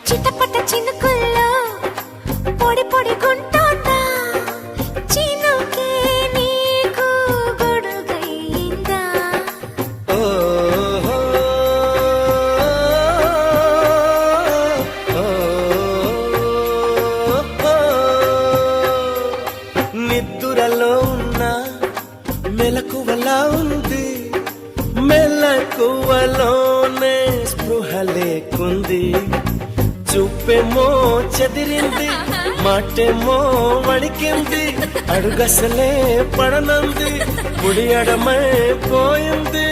చిటపట చినుకుల్లో పొడి పొడి గుంటోందా చినుకే నీకు గొడుగైందా నిద్దురలో ఉన్న మెలకువలా ఉంది మెలకువలోనే స్పృహ లేకుంది చూపేమో చెదిరింది మాటేమో వణికింది అడుగసలే పడనంది ముడి అడమై పోయింది